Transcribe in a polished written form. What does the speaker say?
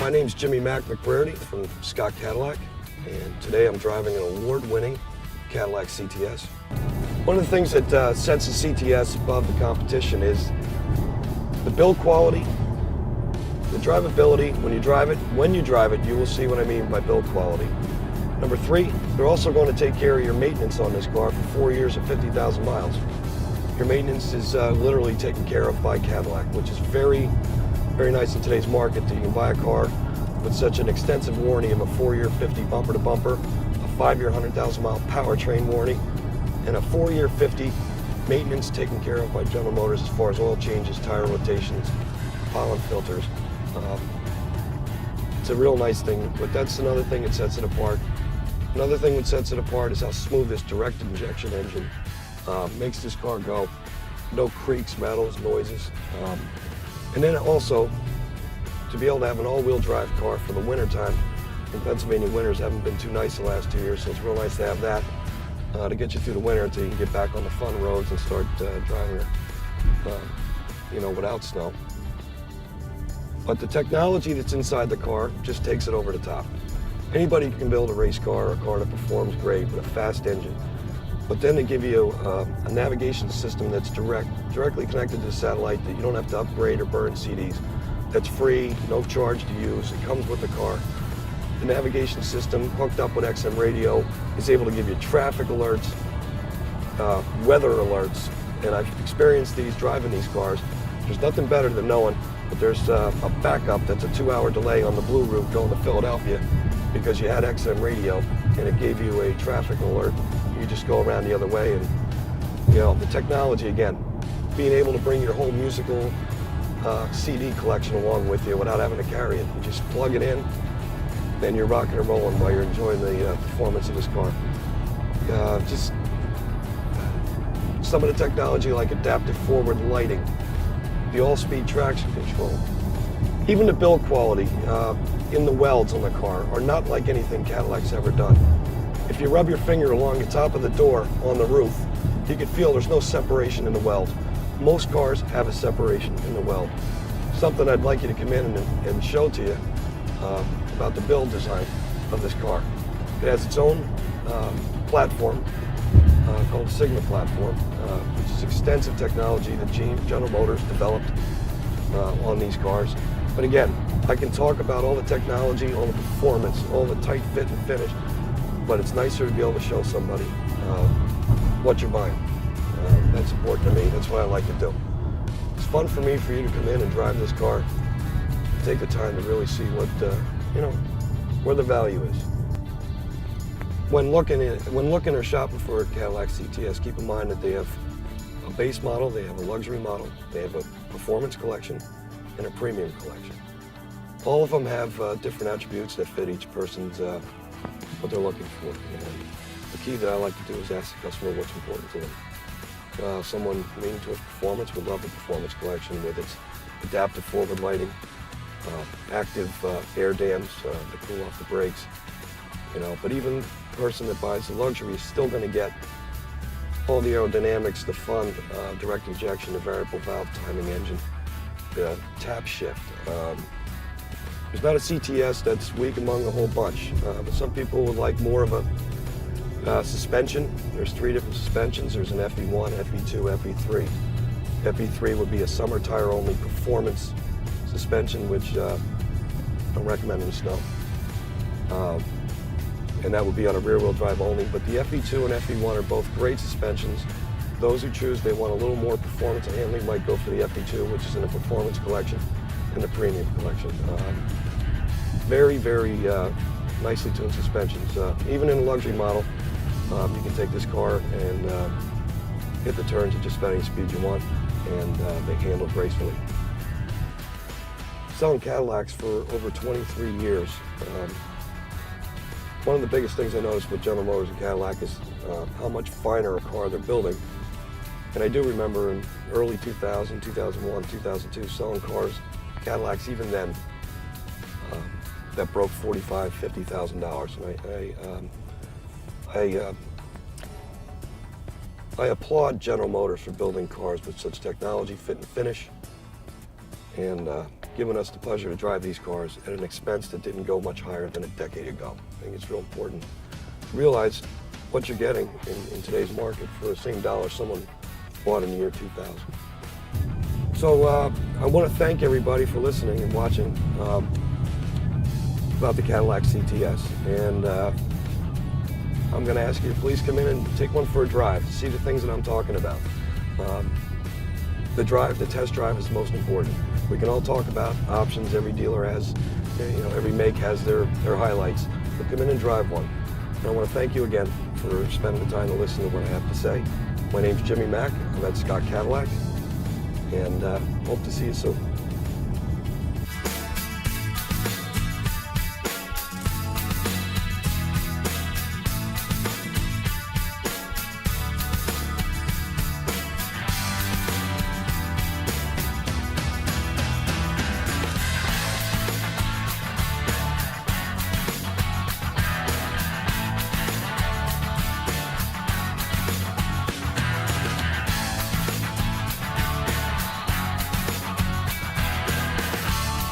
My name's Jimmy McBrady from Scott Cadillac, and today I'm driving an award-winning Cadillac CTS. One of the things that sets the CTS above the competition is the build quality, the drivability. When you drive it, you will see what I mean by build quality. Number 3, they're also going to take care of your maintenance on this car for 4 years and 50,000 miles. Your maintenance is literally taken care of by Cadillac, which is very, very nice in today's market that you can buy a car with such an extensive warranty of a 4-year 50 bumper to bumper, a 5-year 100,000 mile powertrain warranty, and a 4-year 50 maintenance taken care of by General Motors as far as oil changes, tire rotations, pollen filters. It's a real nice thing, but that's another thing that sets it apart. Another thing that sets it apart is how smooth this direct injection engine makes this car go. No creaks, rattles, noises. And then also, to be able to have an all-wheel drive car for the winter time. In Pennsylvania, winters haven't been too nice the last 2 years, so it's real nice to have that to get you through the winter until you can get back on the fun roads and start driving without snow. But the technology that's inside the car just takes it over the top. Anybody can build a race car or a car that performs great with a fast engine. But then they give you a navigation system that's directly connected to the satellite that you don't have to upgrade or burn CDs. That's free, no charge to use. It comes with the car. The navigation system hooked up with XM radio is able to give you traffic alerts, weather alerts, and I've experienced these driving these cars. There's nothing better than knowing that there's a backup that's a 2-hour delay on the blue route going to Philadelphia because you had XM radio and it gave you a traffic alert. You just go around the other way, and the technology again, being able to bring your whole musical CD collection along with you without having to carry it. You just plug it in, and you're rocking and rolling while you're enjoying the performance of this car. Just some of the technology like adaptive forward lighting, the all-speed traction control, even the build quality in the welds on the car are not like anything Cadillac's ever done. If you rub your finger along the top of the door on the roof, you can feel there's no separation in the weld. Most cars have a separation in the weld. Something I'd like you to come in and show to you about the build design of this car. It has its own platform called the Sigma platform, which is extensive technology that General Motors developed on these cars. But again, I can talk about all the technology, all the performance, all the tight fit and finish, but it's nicer to be able to show somebody what you're buying. That's important to me. That's what I like to do. It's fun for me for you to come in and drive this car, take the time to really see what where the value is. When looking or shopping for a Cadillac CTS, keep in mind that they have a base model, they have a luxury model, they have a performance collection, and a premium collection. All of them have different attributes that fit each person's what they're looking for. And the key that I like to do is ask the customer what's important to them. Someone leaning towards performance would love the performance collection with its adaptive forward lighting, active air dams to cool off the brakes. But even the person that buys the luxury is still going to get all the aerodynamics, the fun, direct injection, the variable valve timing engine, the tap shift. There's not a CTS that's weak among a whole bunch, but some people would like more of a suspension. There's 3 different suspensions. There's an FE1, FE2, FE3. FE3 would be a summer tire only performance suspension, which I don't recommend in the snow. And that would be on a rear wheel drive only. But the FE2 and FE1 are both great suspensions. Those who choose they want a little more performance and handling might go for the FE2, which is in the performance collection and the premium collection. Very, very nicely tuned suspensions. Even in a luxury model, you can take this car and hit the turns at just about any speed you want, and they handle gracefully. Selling Cadillacs for over 23 years. One of the biggest things I noticed with General Motors and Cadillac is how much finer a car they're building. And I do remember in early 2000, 2001, 2002, selling cars, Cadillacs even then, that broke $45,000, $50,000. And I applaud General Motors for building cars with such technology, fit and finish, and given us the pleasure to drive these cars at an expense that didn't go much higher than a decade ago. I think it's real important to realize what you're getting in today's market for the same dollar someone bought in the year 2000. So I want to thank everybody for listening and watching about the Cadillac CTS. And I'm going to ask you to please come in and take one for a drive to see the things that I'm talking about. The test drive is most important. We can all talk about options. Every dealer has, every make has their highlights. But come in and drive one. And I want to thank you again for spending the time to listen to what I have to say. My name's Jimmy Mack. I'm at Scott Cadillac, and hope to see you soon.